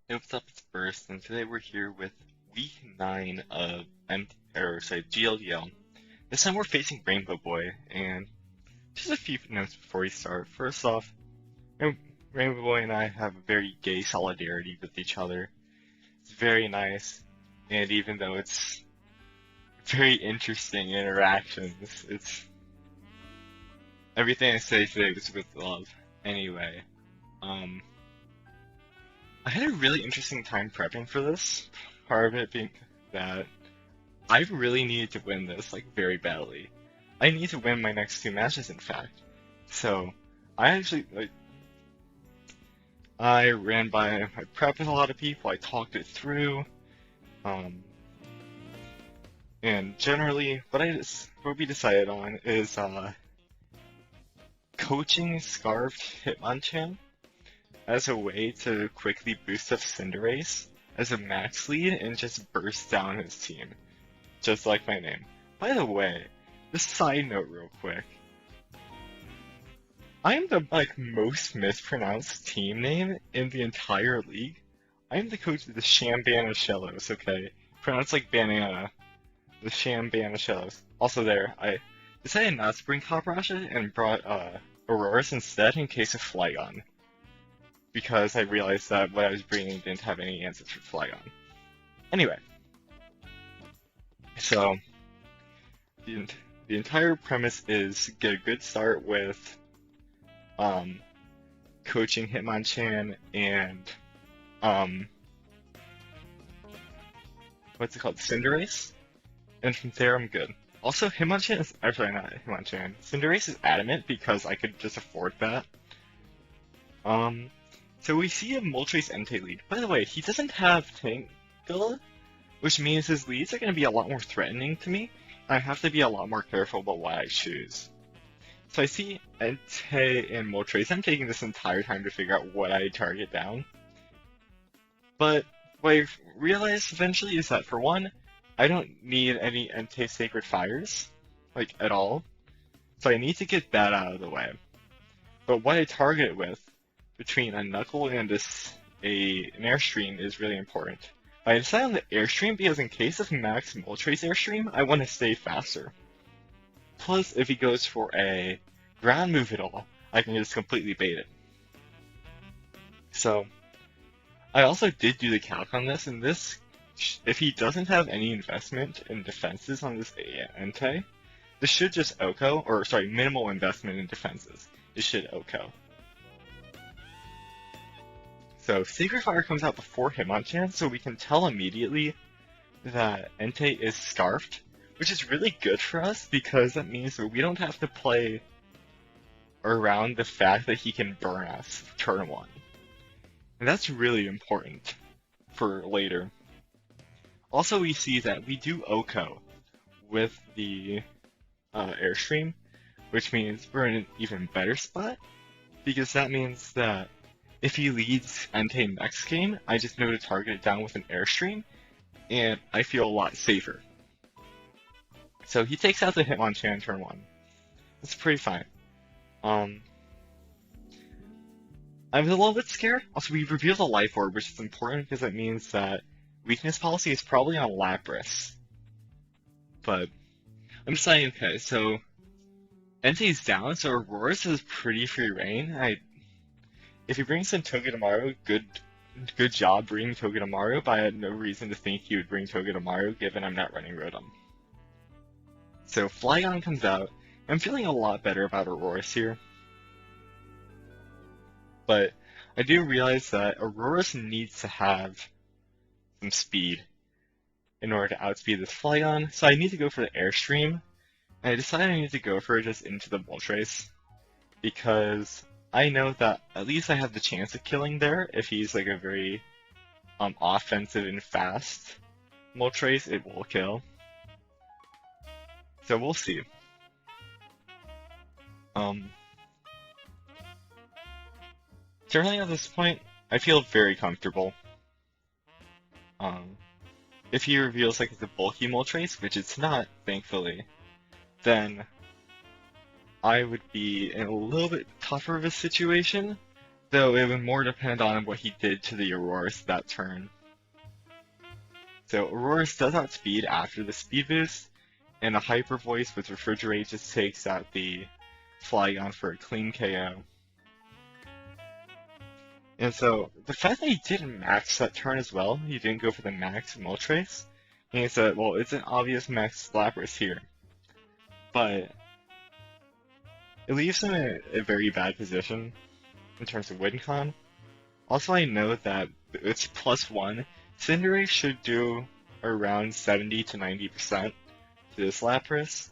Hey, what's up? It's Burst, and today we're here with week 9 of GLDL. This time we're facing RainbowBoy, and just a few notes before we start. First off, RainbowBoy and I have a very gay solidarity with each other. It's very nice, and even though it's very interesting interactions, it's everything I say today was with love. Anyway, um, I had a really interesting time prepping for this. Part of it being that I really needed to win this, like, very badly. I need to win my next two matches, in fact. So, I actually, like, I prepped with a lot of people, I talked it through, um, and generally, what we decided on is, coaching Scarfed Hitmonchan as a way to quickly boost up Cinderace as a max lead and just burst down his team. Just like my name. By the way, just side note real quick. I am the most mispronounced team name in the entire league. I am the coach of the Shellos, okay? Pronounced like banana. The Shellos. Also there, I decided not to bring Coprasha and brought Auroras instead in case of Flygon. Because I realized that what I was bringing didn't have any answers for Flygon. Anyway. So, the entire premise is get a good start with coaching Hitmonchan and what's it called, Cinderace, and from there I'm good. Also, Hitmonchan is actually not Hitmonchan. Cinderace is adamant because I could just afford that. So we see a Moltres Entei lead. By the way, he doesn't have Tangle, which means his leads are going to be a lot more threatening to me. I have to be a lot more careful about what I choose. So I see Entei and Moltres. I'm taking this entire time to figure out what I target down. But what I realized eventually is that, for one, I don't need any Entei Sacred Fires, like, at all. So I need to get that out of the way. But what I target it with, between a Knuckle and an Airstream, is really important. I decided on the Airstream because in case of Max Moltres Airstream, I want to stay faster. Plus, if he goes for a ground move at all, I can just completely bait it. So, I also did do the calc on this, and if he doesn't have any investment in defenses on this Entei, this should just OHKO, or sorry, minimal investment in defenses. It should OHKO. So Sacred Fire comes out before Hitmonchan, so we can tell immediately that Entei is Scarfed, which is really good for us because that means that we don't have to play around the fact that he can burn us turn 1. And that's really important for later. Also, we see that we do OHKO with the Airstream, which means we're in an even better spot, because that means that if he leads Entei next game, I just know to target it down with an Airstream, and I feel a lot safer. So he takes out the Hitmonchan turn 1. That's pretty fine. I was a little bit scared. Also, we revealed a Life Orb, which is important because it means that weakness policy is probably on Lapras. But I'm deciding, okay, so Entei's down, so Aurora's has pretty free reign. If he brings in Togedemaru, good job bringing Togedemaru, but I had no reason to think he would bring Togedemaru given I'm not running Rotom. So Flygon comes out. I'm feeling a lot better about Aurora's here. But I do realize that Aurora's needs to have some speed in order to outspeed this Flygon, so I need to go for the Airstream. And I decided I need to go for it just into the Moltres, because I know that at least I have the chance of killing there. If he's like a very offensive and fast Moltres, it will kill. So we'll see. Certainly at this point, I feel very comfortable. If he reveals like it's a bulky Moltres, which it's not, thankfully, then I would be in a little bit tougher of a situation though it would more depend on what he did to the Aurorus that turn. So Aurorus does outspeed after the speed boost, and a Hyper Voice with Refrigerate just takes out the Flygon for a clean KO. And so, the fact that he didn't max that turn as well, he didn't go for the max Moltres, means that, well, it's an obvious max Lapras here. But it leaves him in a very bad position in terms of win con. Also, I know that it's +1. Cinderace should do around 70 to 90% to this Lapras.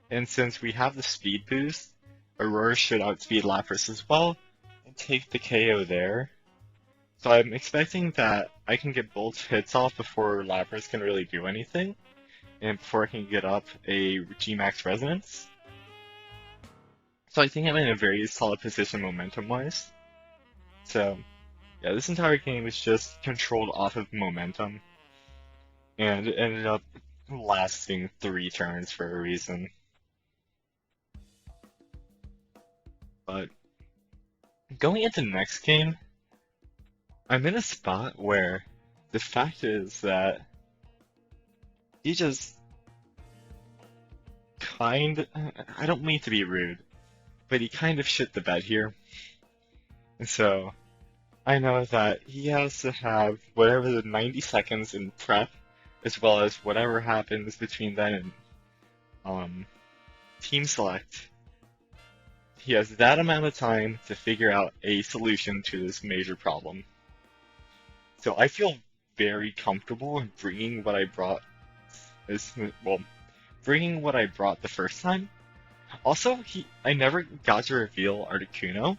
And since we have the speed boost, Aurora should outspeed Lapras as well and take the KO there. So I'm expecting that I can get both hits off before Lapras can really do anything, and before I can get up a G-Max Resonance. So I think I'm in a very solid position momentum-wise. So, yeah, this entire game was just controlled off of momentum, and it ended up lasting 3 turns for a reason. But going into the next game, I'm in a spot where the fact is that he just I don't mean to be rude, but he kind of shit the bed here. And so I know that he has to have whatever the 90 seconds in prep, as well as whatever happens between then and team select. He has that amount of time to figure out a solution to this major problem. So I feel very comfortable in bringing what I brought the first time. Also, I never got to reveal Articuno,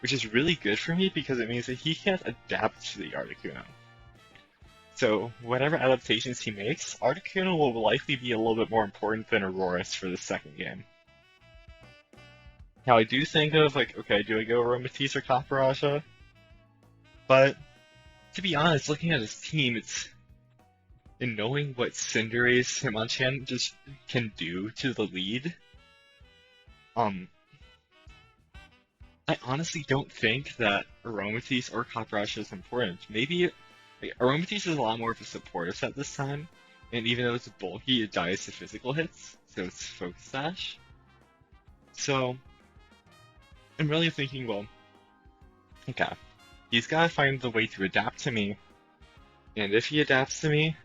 which is really good for me because it means that he can't adapt to the Articuno. So whatever adaptations he makes, Articuno will likely be a little bit more important than Aurorus for the second game. Now I do think of, like, okay, do I go Aromatisse or Caparajah? But, to be honest, looking at his team, and knowing what Cinderace Hitmonchan just can do to the lead, I honestly don't think that Aromatisse or Caparajah is important. Maybe, like, Aromatisse is a lot more of a supportive set this time, and even though it's bulky, it dies to physical hits, so it's Focus Sash. So, I'm really thinking, well, okay, he's gotta find the way to adapt to me, and if he adapts to me,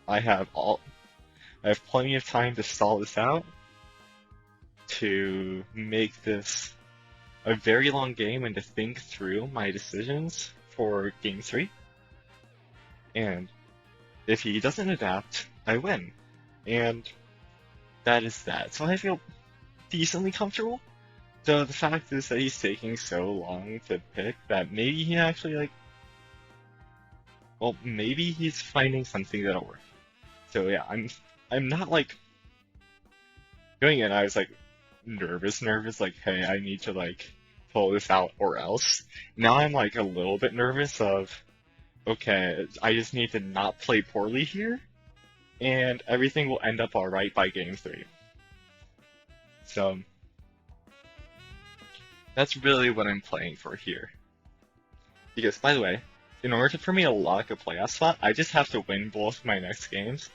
I have plenty of time to stall this out, to make this a very long game and to think through my decisions for Game 3. And if he doesn't adapt, I win. And that is that. So I feel decently comfortable. So the fact is that he's taking so long to pick that maybe he actually, maybe he's finding something that'll work. So yeah, I'm not going in, I was nervous, hey, I need to pull this out or else. Now I'm a little bit nervous of, okay, I just need to not play poorly here, and everything will end up alright by Game 3. So that's really what I'm playing for here. Because, by the way, in order for me to lock a playoff spot, I just have to win both my next games.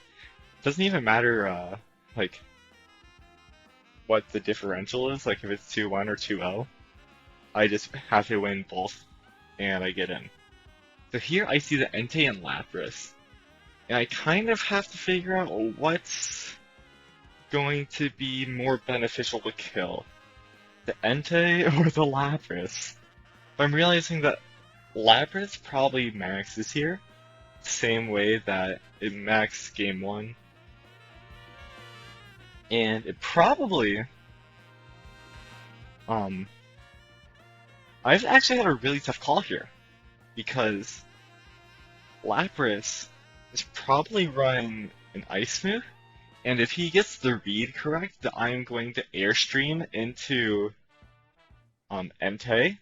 Doesn't even matter, what the differential is, if it's 2-1 or 2-0. I just have to win both, and I get in. So here I see the Entei and Lapras, and I kind of have to figure out what's going to be more beneficial to kill. The Entei or the Lapras? But I'm realizing that Lapras probably maxes here, same way that it maxed Game 1. And it probably, I've actually had a really tough call here, because Lapras is probably running an Ice move, and if he gets the read correct, that I'm going to Airstream into Entei.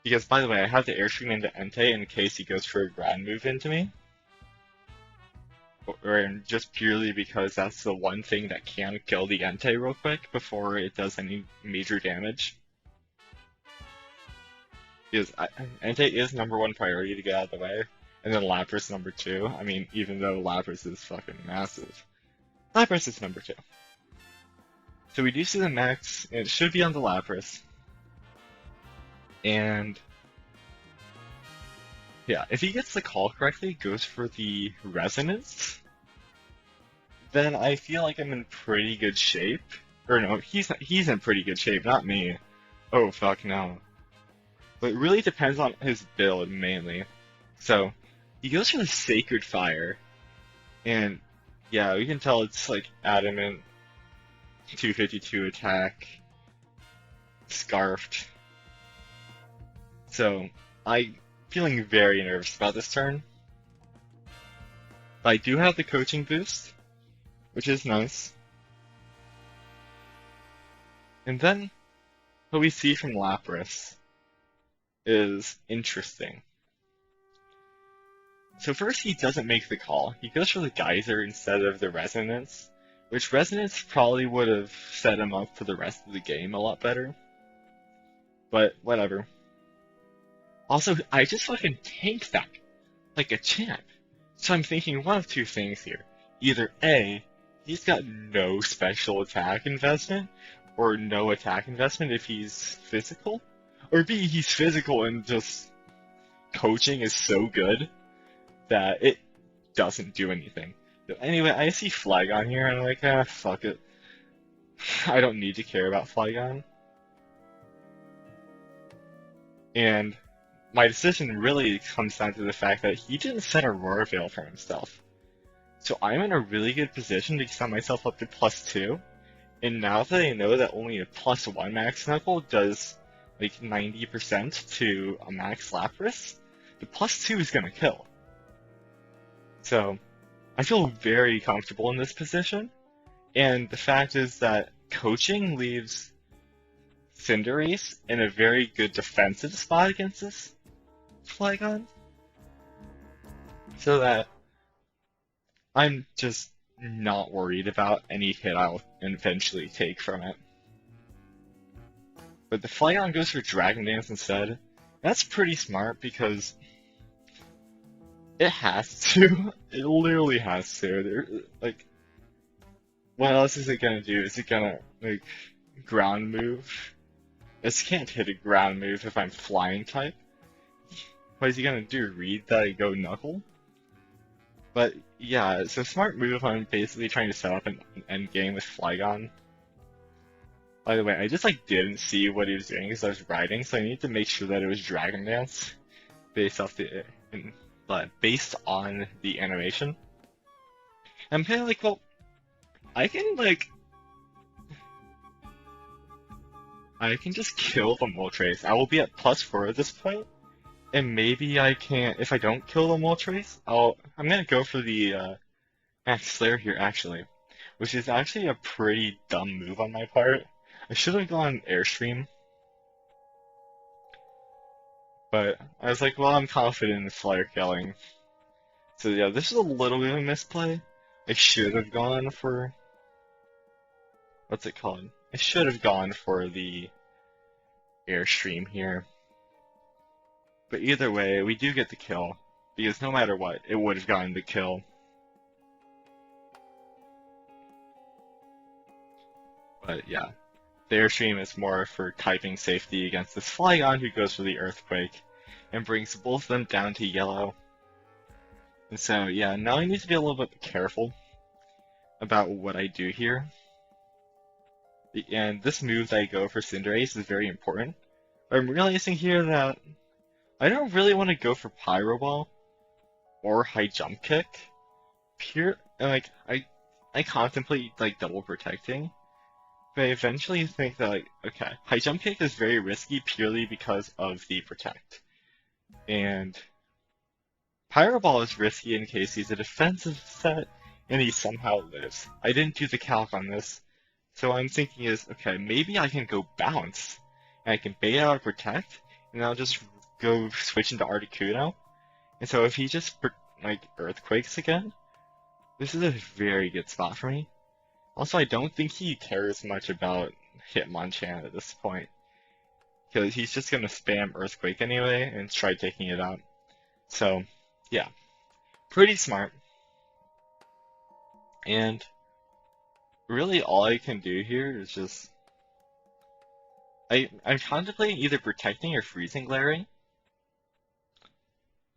Because, by the way, I have to Airstream into Entei in case he goes for a Ground move into me. Or just purely because that's the one thing that can kill the Entei real quick before it does any major damage. Because Entei is #1 priority to get out of the way, and then Lapras #2. I mean, even though Lapras is fucking massive, Lapras is #2. So we do see the max, and it should be on the Lapras. And yeah, if he gets the call correctly, goes for the Resonance, then I feel like I'm in pretty good shape. Or no, he's in pretty good shape, not me. Oh fuck no. But it really depends on his build mainly. So he goes for the Sacred Fire, and yeah, we can tell it's like adamant, 252 attack, scarfed. So I'm feeling very nervous about this turn. But I do have the coaching boost, which is nice. And then what we see from Lapras is interesting. So first he doesn't make the call. He goes for the Geyser instead of the Resonance, which Resonance probably would have set him up for the rest of the game a lot better. But whatever. Also, I just fucking tanked that like a champ. So I'm thinking one of two things here. Either A, he's got no special attack investment, or no attack investment if he's physical, or B, he's physical and just coaching is so good that it doesn't do anything. So anyway, I see Flygon here and I'm like, ah, fuck it. I don't need to care about Flygon. And my decision really comes down to the fact that he didn't set Aurora Veil for himself. So I'm in a really good position to set myself up to +2. And now that I know that only a +1 max knuckle does like 90% to a max Lapras, the +2 is gonna kill. So I feel very comfortable in this position. And the fact is that coaching leaves Cinderace in a very good defensive spot against this Flygon. So that I'm just not worried about any hit I'll eventually take from it. But the Flygon goes for Dragon Dance instead. That's pretty smart because it has to. It literally has to. Like, what else is it gonna do? Is it gonna, like, ground move? It can't hit a ground move if I'm flying type. What is he gonna do? Read that I go Knuckle? But yeah, it's a smart move. I'm basically trying to set up an end game with Flygon. By the way, I just like didn't see what he was doing because I was riding, so I need to make sure that it was Dragon Dance based on the animation. I'm kind of like, well, I can just kill the Moltres. I will be at +4 at this point. And maybe I can't, if I don't kill the Moltres, I'm gonna go for the Max Slayer here actually, which is actually a pretty dumb move on my part. I should have gone Airstream, but I was like, well, I'm confident in Flare killing. So yeah, this is a little bit of a misplay. I should have gone for, what's it called? I should have gone for the Airstream here. But either way, we do get the kill, because no matter what, it would have gotten the kill. But yeah, the Airstream is more for typing safety against this Flygon who goes for the Earthquake, and brings both of them down to yellow. And so yeah, now I need to be a little bit careful about what I do here. And this move that I go for Cinderace is very important. But I'm realizing here that I don't really want to go for Pyro Ball or High Jump Kick. I contemplate like double protecting, but I eventually think that like, okay, High Jump Kick is very risky purely because of the protect. And Pyro Ball is risky in case he's a defensive set and he somehow lives. I didn't do the calc on this, so I'm thinking is, okay, maybe I can go Bounce, and I can bait out a protect, and I'll just go switch into Articuno. And so if he just like Earthquakes again, this is a very good spot for me. Also, I don't think he cares much about Hitmonchan at this point. because he's just gonna spam Earthquake anyway and try taking it out. So, yeah, pretty smart. And really all I can do here is just I'm contemplating either protecting or freezing glaring.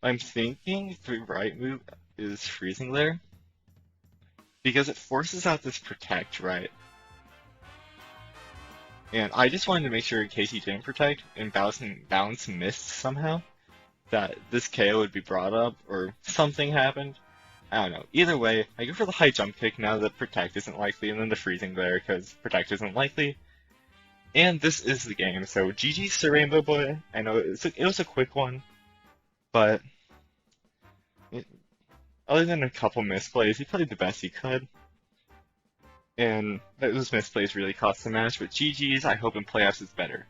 I'm thinking the right move is freezing glare because it forces out this protect, right? And I just wanted to make sure in case he didn't protect and bounce missed somehow, that this KO would be brought up or something happened. I don't know. Either way, I go for the high jump kick now that protect isn't likely, and then the freezing glare because protect isn't likely. And this is the game, so GG's to RainbowBoy. I know it was a quick one, but other than a couple misplays, he played the best he could. And those misplays really cost the match, but GG's, I hope in playoffs is better.